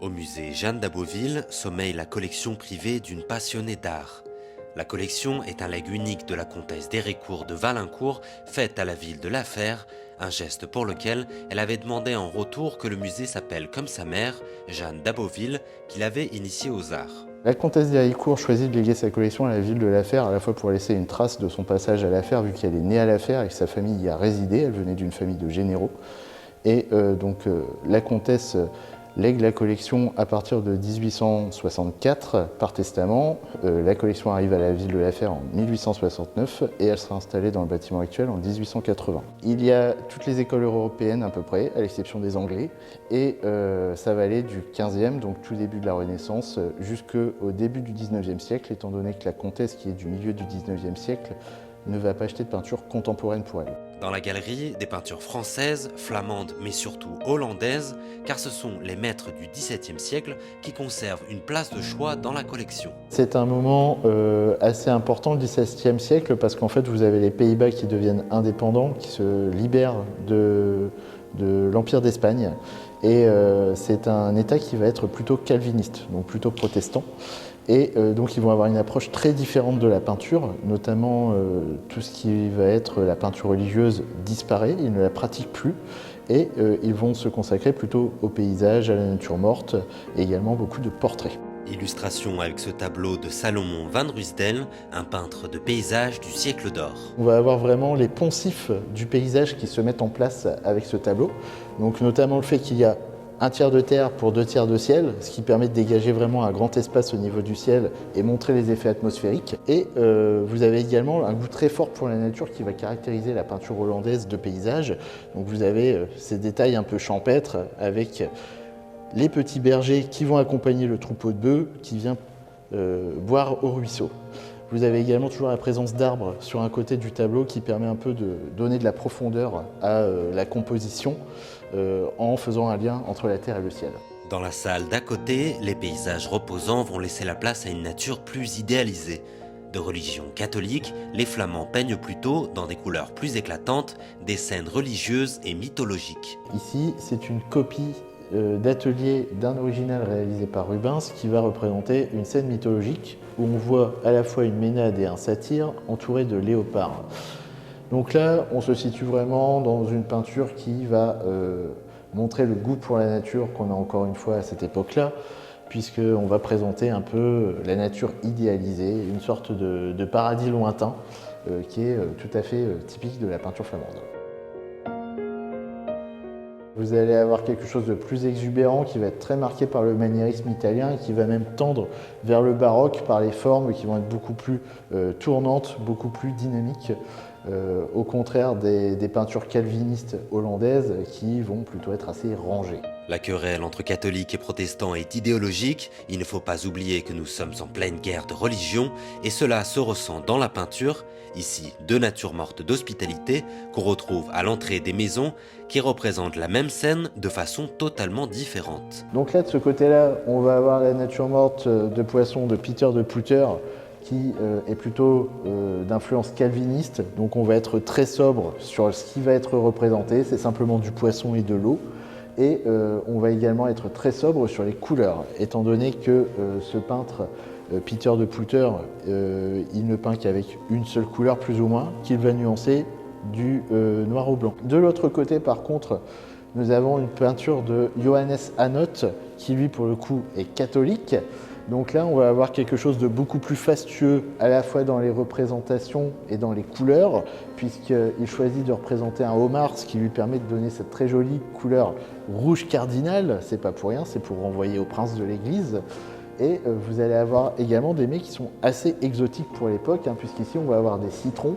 Au musée Jeanne d'Aboville sommeille la collection privée d'une passionnée d'art. La collection est un legs unique de la comtesse d'Héricourt de Valincourt, faite à la ville de La Fère, un geste pour lequel elle avait demandé en retour que le musée s'appelle comme sa mère, Jeanne d'Aboville, qui l'avait initiée aux arts. La comtesse d'Héricourt choisit de léguer sa collection à la ville de La Fère, à la fois pour laisser une trace de son passage à La Fère, vu qu'elle est née à La Fère et que sa famille y a résidé. Elle venait d'une famille de généraux. La comtesse lègue la collection à partir de 1864 par testament. La collection arrive à la ville de La Fère en 1869 et elle sera installée dans le bâtiment actuel en 1880. Il y a toutes les écoles européennes à peu près, à l'exception des Anglais, et ça va aller du 15e, donc tout début de la Renaissance, jusqu'au début du 19e siècle, étant donné que la comtesse, qui est du milieu du 19e siècle, ne va pas acheter de peinture contemporaine pour elle. Dans la galerie, des peintures françaises, flamandes mais surtout hollandaises, car ce sont les maîtres du XVIIe siècle qui conservent une place de choix dans la collection. C'est un moment assez important, le XVIIe siècle, parce qu'en fait vous avez les Pays-Bas qui deviennent indépendants, qui se libèrent de l'Empire d'Espagne. Et c'est un État qui va être plutôt calviniste, donc plutôt protestant. Et donc ils vont avoir une approche très différente de la peinture, notamment tout ce qui va être la peinture religieuse disparaît, ils ne la pratiquent plus. Et ils vont se consacrer plutôt au paysage, à la nature morte, et également beaucoup de portraits. Illustration avec ce tableau de Salomon van Ruysdael, un peintre de paysage du siècle d'or. On va avoir vraiment les poncifs du paysage qui se mettent en place avec ce tableau. Donc notamment le fait qu'il y a un tiers de terre pour 2 tiers de ciel, ce qui permet de dégager vraiment un grand espace au niveau du ciel et montrer les effets atmosphériques. Et vous avez également un goût très fort pour la nature qui va caractériser la peinture hollandaise de paysage. Donc vous avez ces détails un peu champêtres avec les petits bergers qui vont accompagner le troupeau de bœufs qui vient boire au ruisseau. Vous avez également toujours la présence d'arbres sur un côté du tableau qui permet un peu de donner de la profondeur à la composition en faisant un lien entre la terre et le ciel. Dans la salle d'à côté, les paysages reposants vont laisser la place à une nature plus idéalisée. De religion catholique, les Flamands peignent plutôt, dans des couleurs plus éclatantes, des scènes religieuses et mythologiques. Ici, c'est une copie d'atelier d'un original réalisé par Rubens qui va représenter une scène mythologique où on voit à la fois une Ménade et un satyre entourés de léopards. Donc là, on se situe vraiment dans une peinture qui va montrer le goût pour la nature qu'on a encore une fois à cette époque-là, puisqu'on va présenter un peu la nature idéalisée, une sorte de paradis lointain qui est tout à fait typique de la peinture flamande. Vous allez avoir quelque chose de plus exubérant qui va être très marqué par le maniérisme italien et qui va même tendre vers le baroque par les formes qui vont être beaucoup plus tournantes, beaucoup plus dynamiques, au contraire des peintures calvinistes hollandaises qui vont plutôt être assez rangées. La querelle entre catholiques et protestants est idéologique, il ne faut pas oublier que nous sommes en pleine guerre de religion, et cela se ressent dans la peinture, ici deux natures mortes d'hospitalité, qu'on retrouve à l'entrée des maisons, qui représentent la même scène de façon totalement différente. Donc là, de ce côté-là, on va avoir la nature morte de poisson de Peter de Putter, qui est plutôt d'influence calviniste, donc on va être très sobre sur ce qui va être représenté, c'est simplement du poisson et de l'eau. Et on va également être très sobre sur les couleurs, étant donné que ce peintre, Peter de Putter, il ne peint qu'avec une seule couleur plus ou moins, qu'il va nuancer du noir au blanc. De l'autre côté, par contre, nous avons une peinture de Johannes Hanoth, qui lui, pour le coup, est catholique. Donc là, on va avoir quelque chose de beaucoup plus fastueux, à la fois dans les représentations et dans les couleurs, puisqu'il choisit de représenter un homard, ce qui lui permet de donner cette très jolie couleur rouge cardinal. C'est pas pour rien, c'est pour renvoyer au prince de l'église. Et vous allez avoir également des mets qui sont assez exotiques pour l'époque, puisqu'ici, on va avoir des citrons.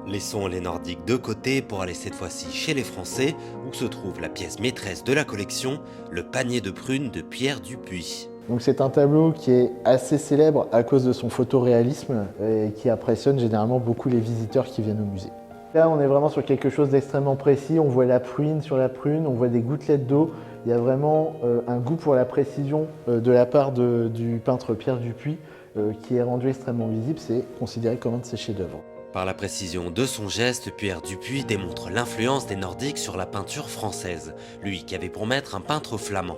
Laissons les Nordiques de côté pour aller cette fois-ci chez les Français, où se trouve la pièce maîtresse de la collection, le panier de prunes de Pierre Dupuy. Donc c'est un tableau qui est assez célèbre à cause de son photoréalisme et qui impressionne généralement beaucoup les visiteurs qui viennent au musée. Là, on est vraiment sur quelque chose d'extrêmement précis. On voit la pruine sur la prune, on voit des gouttelettes d'eau. Il y a vraiment un goût pour la précision de la part du peintre Pierre Dupuy qui est rendu extrêmement visible. C'est considéré comme un de ses chefs-d'œuvre. Par la précision de son geste, Pierre Dupuy démontre l'influence des Nordiques sur la peinture française, lui qui avait pour maître un peintre flamand.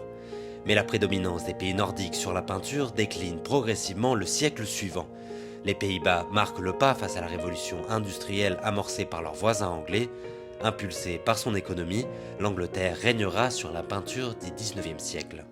Mais la prédominance des pays nordiques sur la peinture décline progressivement le siècle suivant. Les Pays-Bas marquent le pas face à la révolution industrielle amorcée par leurs voisins anglais. Impulsée par son économie, l'Angleterre régnera sur la peinture du XIXe siècle.